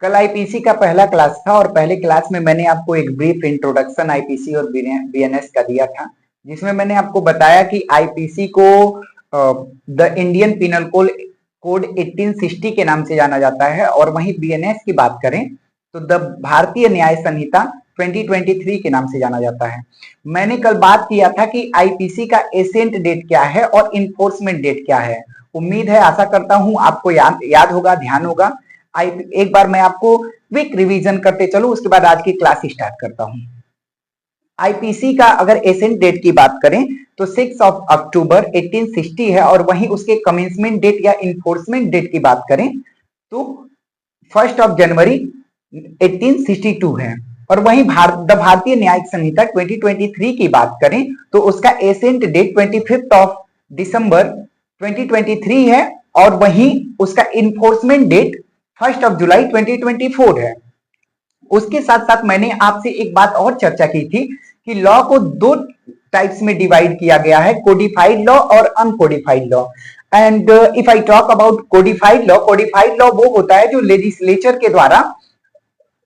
कल आईपीसी का पहला क्लास था और पहले क्लास में मैंने आपको एक ब्रीफ इंट्रोडक्शन आईपीसी और बीएनएस का दिया था, जिसमें मैंने आपको बताया कि आईपीसी को द इंडियन पिनल कोड 1860 के नाम से जाना जाता है, और वहीं बीएनएस की बात करें तो द भारतीय न्याय संहिता 2023 के नाम से जाना जाता है। मैंने कल बात किया था कि आईपीसी का एसेंट डेट क्या है और इन्फोर्समेंट डेट क्या है। उम्मीद है, आशा करता हूं आपको याद होगा, ध्यान होगा। एक बार मैं आपको क्विक रिवीजन करते चलूं, उसके बाद आज की क्लास स्टार्ट करता हूं। आईपीसी का अगर एसेंट डेट की बात करें तो 6 अक्टूबर 1860 है, और वहीं उसके कमेंसमेंट डेट या इन्फोर्समेंट डेट की बात करें तो 1 जनवरी 1862 है। और वहीं भारतीय न्यायिक संहिता 2023 की बात करें तो उसका एसेंट डेट 25 दिसंबर 2023 है, और वहीं उसका इन्फोर्समेंट डेट 1 जुलाई 2024 है। उसके साथ साथ मैंने आपसे एक बात और चर्चा की थी कि लॉ को दो टाइप्स में डिवाइड किया गया है, कोडिफाइड लॉ और uncodified law. And if I talk about codified law वो होता है जो लेजिस्लेचर के द्वारा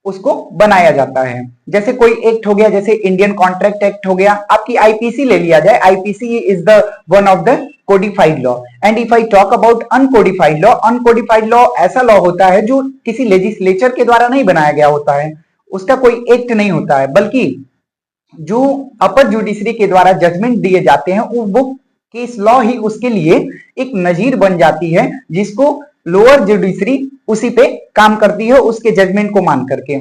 उसको बनाया जाता है। जैसे कोई एक्ट हो गया, जैसे इंडियन कॉन्ट्रैक्ट एक्ट हो गया, आपकी आईपीसी ले लिया जाए, IPC is the one of the codified law. And if I talk about uncodified law ऐसा लॉ होता है जो किसी लेजिस्लेचर के द्वारा नहीं बनाया गया होता है, उसका कोई एक्ट नहीं होता है, बल्कि जो अपर जुडिशरी के द्वारा जजमेंट दिए जाते हैं वो केस लॉ ही उसके लिए एक नजीर बन जाती है, जिसको लोअर जुडिशरी उसी पे काम करती है, उसके जजमेंट को मान करके।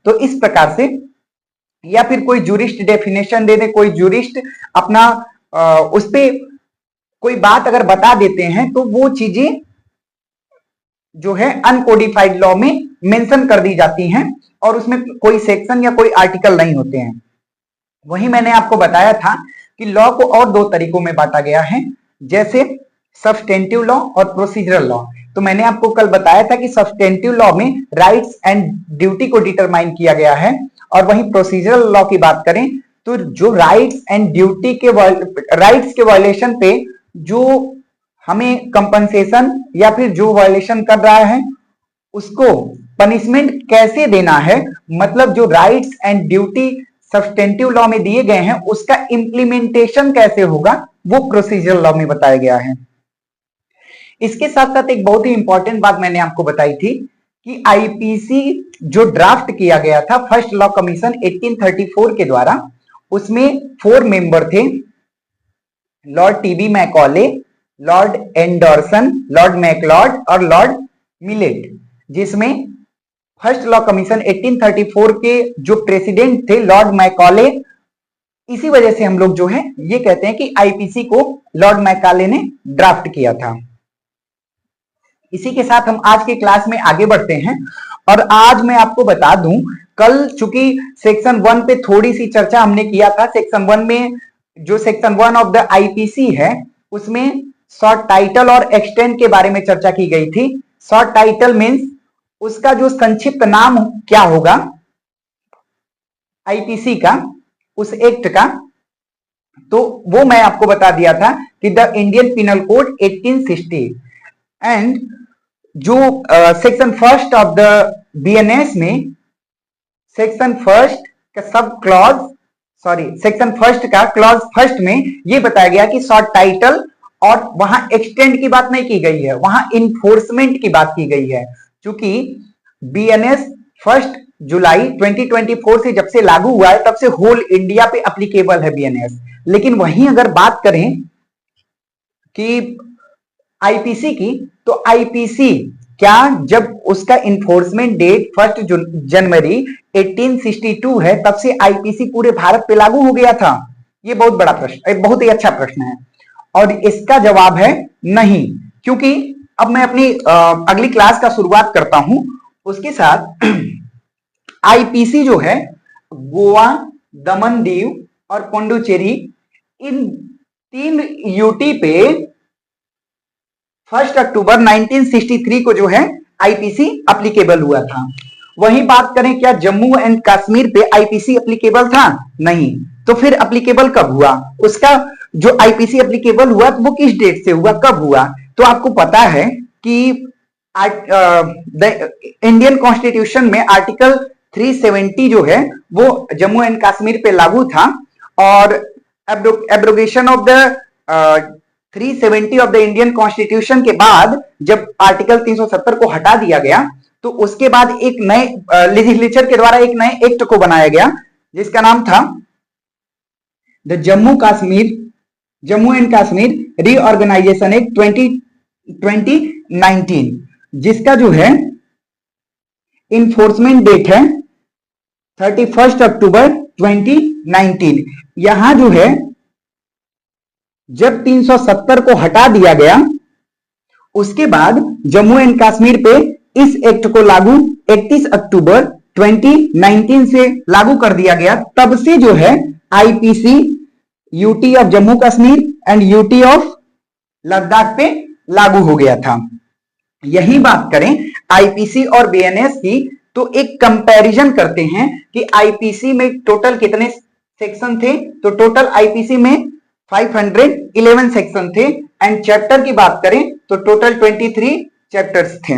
तो इस प्रकार से, या फिर कोई जूरिस्ट डेफिनेशन दे दे, कोई जूरिस्ट अपना उस पे कोई बात अगर बता देते हैं तो वो चीजें जो है अनकोडिफाइड लॉ में मेंशन कर दी जाती हैं, और उसमें कोई सेक्शन या कोई आर्टिकल नहीं होते हैं। वहीं मैंने आपको बताया था कि लॉ को और दो तरीकों में बांटा गया है, जैसे सब्सटेंटिव लॉ और प्रोसीजरल लॉ। तो मैंने आपको कल बताया था कि सब्सटेंटिव लॉ में राइट्स एंड ड्यूटी को डिटरमाइन किया गया है, और वहीं प्रोसीजरल लॉ की बात करें तो जो राइट्स एंड ड्यूटी के राइट्स के वायलेशन पे जो हमें कंपनसेशन या फिर जो वायलेशन कर रहा है उसको पनिशमेंट कैसे देना है, मतलब जो rights and duty substantive law में दिए गए हैं उसका इंप्लीमेंटेशन कैसे होगा, वो प्रोसीजरल लॉ में बताया गया है। इसके साथ साथ एक बहुत ही इंपॉर्टेंट बात मैंने आपको बताई थी कि आईपीसी जो ड्राफ्ट किया गया था फर्स्ट लॉ कमीशन 1834 के द्वारा, उसमें 4 मेंबर थे, Lord TB Macaulay, Lord Anderson, Lord McLeod और लॉर्ड मिलेट, जिसमें फर्स्ट लॉ कमीशन 1834 के जो प्रेसिडेंट थे लॉर्ड मैकॉले, इसी वजह से हम लोग जो है ये कहते हैं कि आईपीसी को लॉर्ड मैकॉले ने ड्राफ्ट किया था। इसी के साथ हम आज के क्लास में आगे बढ़ते हैं, और आज मैं आपको बता दूं, कल चूंकि सेक्शन 1 पे थोड़ी सी चर्चा हमने किया था, सेक्शन 1 में जो सेक्शन 1 ऑफ द आईपीसी है उसमें शॉर्ट टाइटल और एक्सटेंड के बारे में चर्चा की गई थी। शॉर्ट टाइटल मीन्स उसका जो संक्षिप्त नाम क्या होगा आईपीसी का, उस एक्ट का, तो वो मैं आपको बता दिया था कि the Indian penal code 1860। And जो सेक्शन 1 ऑफ द बीएनएस में सेक्शन 1 का सब क्लॉज, सेक्शन 1 का क्लॉज 1 में ये बताया गया कि शॉर्ट टाइटल, और वहां एक्सटेंड की बात नहीं की गई है, वहां इन्फोर्समेंट की बात की गई है। क्योंकि बीएनएस 1 जुलाई 2024 से जब से लागू हुआ है तब से होल इंडिया पे एप्लीकेबल है बीएनएस। लेकिन वहीं अगर बात करें कि आईपीसी की, तो आईपीसी क्या जब उसका इन्फोर्समेंट डेट 1 जनवरी 1862 है तब से आईपीसी पूरे भारत पे लागू हो गया था? ये बहुत बड़ा प्रश्न, एक बहुत ही अच्छा प्रश्न है, और इसका जवाब है नहीं। क्योंकि अब मैं अपनी अगली क्लास का शुरुआत करता हूं, उसके साथ आईपीसी जो है गोवा, दमन दीव और पुडुचेरी, इन 3 यूटी पे 1 अक्टूबर 1963 को जो है आईपीसी एप्लीकेबल हुआ था। वहीं बात करें क्या जम्मू एंड कश्मीर पे आईपीसी एप्लीकेबल था? नहीं। तो फिर एप्लीकेबल कब हुआ? उसका जो आईपीसी एप्लीकेबल हुआ वो किस डेट से हुआ, कब हुआ? तो आपको पता है कि द इंडियन कॉन्स्टिट्यूशन में आर्टिकल 370 जो है वो जम्मू एंड कश्मीर पे लागू था, और abrogation of the 370 of the Indian constitution के बाद जब आर्टिकल 370 को हटा दिया गया, तो उसके बाद एक नए लेजिस्लेचर के द्वारा एक नए एक्ट को बनाया गया जिसका नाम था the Jammu and Kashmir reorganisation act 2019, जिसका जो है इन्फोर्समेंट डेट है 31 अक्टूबर 2019। यहां जो है जब 370 को हटा दिया गया, उसके बाद जम्मू एंड कश्मीर पे इस एक्ट को लागू 31 अक्टूबर 2019 से लागू कर दिया गया। तब से जो है IPC UT of Jammu Kashmir and UT of Ladakh पे लागू हो गया था। यही बात करें आईपीसी और बीएनएस की, तो एक कंपैरिजन करते हैं कि आईपीसी में टोटल कितने सेक्शन थे। तो टोटल आईपीसी में 511 सेक्शन थे, एंड चैप्टर की बात करें तो टोटल 23 चैप्टर्स थे।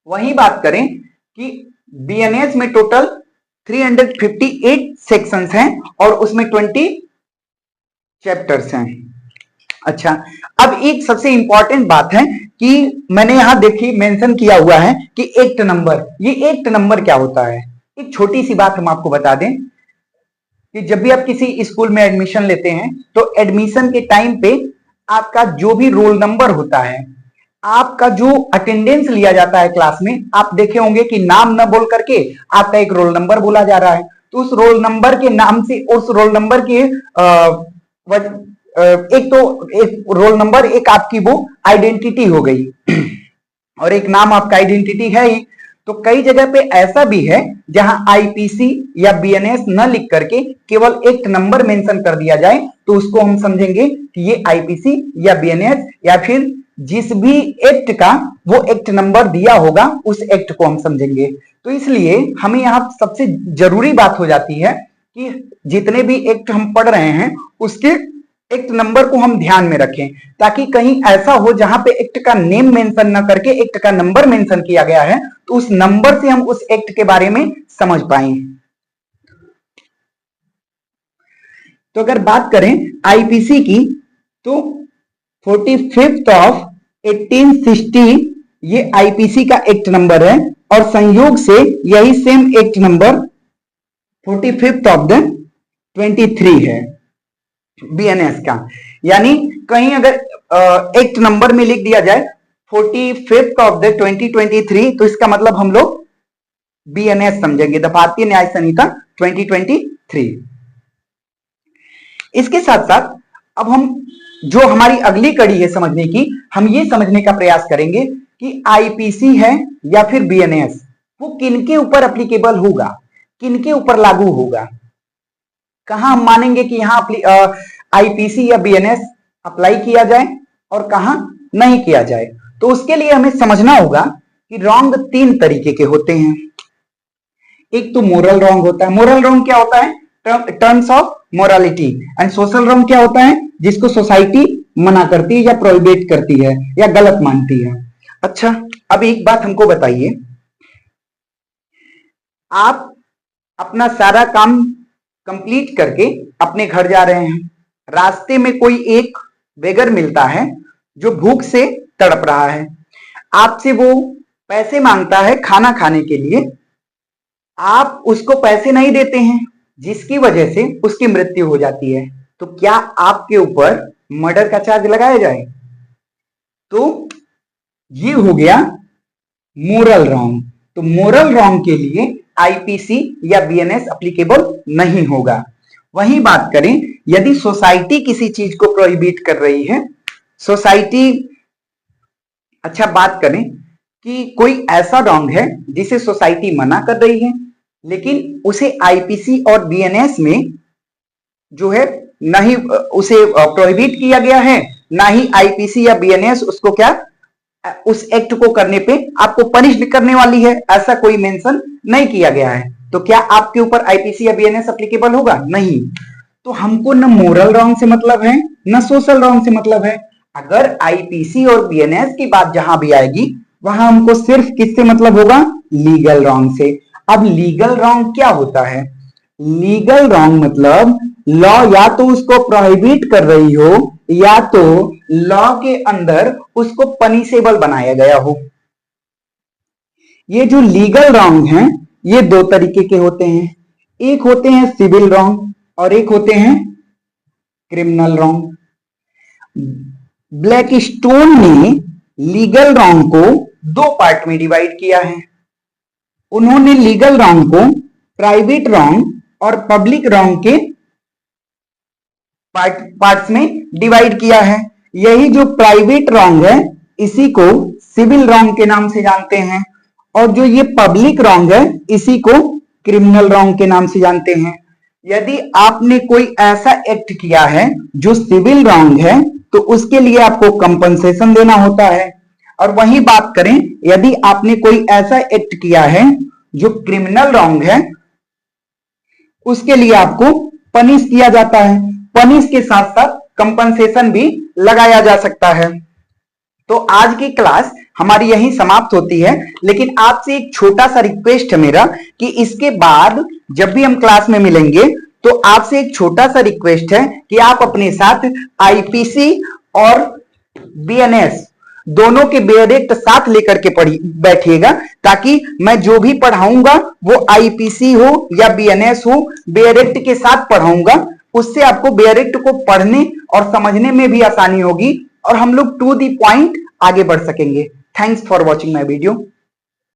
वही बात करें कि बीएनएस में टोटल 358 सेक्शंस हैं और उसमें 20 चैप्टर्स हैं। अच्छा, अब एक सबसे इंपॉर्टेंट बात है कि मैंने यहां देखिए मेंशन किया हुआ है कि एक्ट नंबर। ये एक्ट नंबर क्या होता है? एक छोटी सी बात हम आपको बता दें कि जब भी आप किसी स्कूल में एडमिशन लेते हैं तो एडमिशन के टाइम पे आपका जो भी रोल नंबर होता है, आपका जो अटेंडेंस लिया जाता है क्लास में, आप देखे होंगे कि नाम न बोल करके आपका एक रोल नंबर बोला जा रहा है। तो उस रोल नंबर के नाम से, उस रोल नंबर के एक रोल नंबर एक आपकी वो आइडेंटिटी हो गई और एक नाम आपका आइडेंटिटी है ही। तो कई जगह पे ऐसा भी है जहां आईपीसी या बीएनएस न लिख करके केवल एक्ट नंबर मेंशन कर दिया जाए, तो उसको हम समझेंगे कि ये आईपीसी या बीएनएस, या फिर जिस भी एक्ट का वो एक्ट नंबर दिया होगा उस एक्ट को हम समझेंगे। तो इसलिए हमें यहाँ सबसे जरूरी बात हो जाती है कि जितने भी एक्ट हम पढ़ रहे हैं उसके एक्ट नंबर को हम ध्यान में रखें, ताकि कहीं ऐसा हो जहां पे एक्ट का नेम मेंशन ना करके एक्ट का नंबर मेंशन किया गया है, तो उस नंबर से हम उस एक्ट के बारे में समझ पाए। तो अगर बात करें आईपीसी की, तो 45th ऑफ 1860 ये आईपीसी का एक्ट नंबर है, और संयोग से यही same act number 45th of the 23 है बीएनएस का। यानी कहीं अगर एक्ट नंबर में लिख दिया जाए 45th ऑफ द 2023, तो इसका मतलब हम लोग बीएनएस समझेंगे, द भारतीय न्याय संहिता 2023। इसके साथ साथ अब हम जो हमारी अगली कड़ी है समझने की, हम ये समझने का प्रयास करेंगे कि आईपीसी है या फिर बीएनएस वो किनके ऊपर एप्लीकेबल होगा, किनके ऊपर लागू होगा, कहां हम मानेंगे कि यहां आईपीसी या बीएनएस अप्लाई किया जाए और कहां नहीं किया जाए। तो उसके लिए हमें समझना होगा कि रॉन्ग 3 तरीके के होते हैं। एक तो मोरल रॉन्ग होता है। मोरल रॉन्ग क्या होता है? Terms of morality. And social wrong क्या होता है? जिसको सोसाइटी मना करती है या प्रोहिबिट करती है या गलत मानती है। अच्छा, अब एक बात हमको बताइए, आप अपना सारा काम कंप्लीट करके अपने घर जा रहे हैं, रास्ते में कोई एक बेगर मिलता है जो भूख से तड़प रहा है, आपसे वो पैसे मांगता है खाना खाने के लिए, आप उसको पैसे नहीं देते हैं जिसकी वजह से उसकी मृत्यु हो जाती है, तो क्या आपके ऊपर मर्डर का चार्ज लगाया जाए? तो ये हो गया मोरल रॉन्ग। तो मोरल रॉन्ग के लिए आईपीसी या बीएनएस एप्लीकेबल नहीं होगा। वही बात करें यदि सोसाइटी किसी चीज को प्रोहिबिट कर रही है, सोसाइटी, अच्छा बात करें कि कोई ऐसा रॉन्ग है जिसे सोसाइटी मना कर रही है, लेकिन उसे आईपीसी और बीएनएस में जो है नहीं उसे प्रोहिबिट किया गया है, ना ही आईपीसी या बीएनएस उसको क्या उस एक्ट को करने पे आपको पनिश करने वाली है, ऐसा कोई मेंशन नहीं किया गया है। तो क्या आपके ऊपर आईपीसी या बीएनएस एप्लीकेबल होगा? नहीं। तो हमको न मोरल रॉन्ग से मतलब है न सोशल रॉन्ग से मतलब है, अगर आईपीसी और बीएनएस की बात जहां भी आएगी वहां हमको सिर्फ किससे मतलब होगा? लीगल रॉन्ग से। अब लीगल रॉन्ग क्या होता है? लीगल रॉन्ग मतलब लॉ या तो उसको प्रोहिबिट कर रही हो या तो लॉ के अंदर उसको पनिशेबल बनाया गया हो। ये जो लीगल रॉन्ग हैं ये दो तरीके के होते हैं, एक होते हैं सिविल रॉन्ग और एक होते हैं क्रिमिनल रॉन्ग। ब्लैकस्टोन ने लीगल रॉन्ग को दो पार्ट में डिवाइड किया है। उन्होंने लीगल रॉन्ग को प्राइवेट रॉन्ग और पब्लिक रॉन्ग के पार्ट्स में डिवाइड किया है। यही जो प्राइवेट रॉन्ग है इसी को सिविल रॉन्ग के नाम से जानते हैं और जो ये पब्लिक रॉन्ग है इसी को क्रिमिनल रॉन्ग के नाम से जानते हैं। यदि आपने कोई ऐसा एक्ट किया है जो सिविल रॉन्ग है तो उसके लिए आपको कंपनसेशन देना होता है, और वही बात करें यदि आपने कोई ऐसा एक्ट किया है जो क्रिमिनल रॉन्ग है उसके लिए आपको पनिश किया जाता है। पनिश के साथ साथ कंपनसेशन भी लगाया जा सकता है। तो आज की क्लास हमारी यहीं समाप्त होती है, लेकिन आपसे एक छोटा सा रिक्वेस्ट है मेरा कि इसके बाद जब भी हम क्लास में मिलेंगे तो आपसे एक छोटा सा रिक्वेस्ट है कि आप अपने साथ आईपीसी और बीएनएस दोनों के बेयरेक्ट साथ लेकर के बैठिएगा, ताकि मैं जो भी पढ़ाऊंगा वो आईपीसी हो या बीएनएस हो बेयरेक्ट के साथ पढ़ाऊंगा। उससे आपको बेयरेक्ट को पढ़ने और समझने में भी आसानी होगी और हम लोग टू द पॉइंट आगे बढ़ सकेंगे। Thanks for watching my video.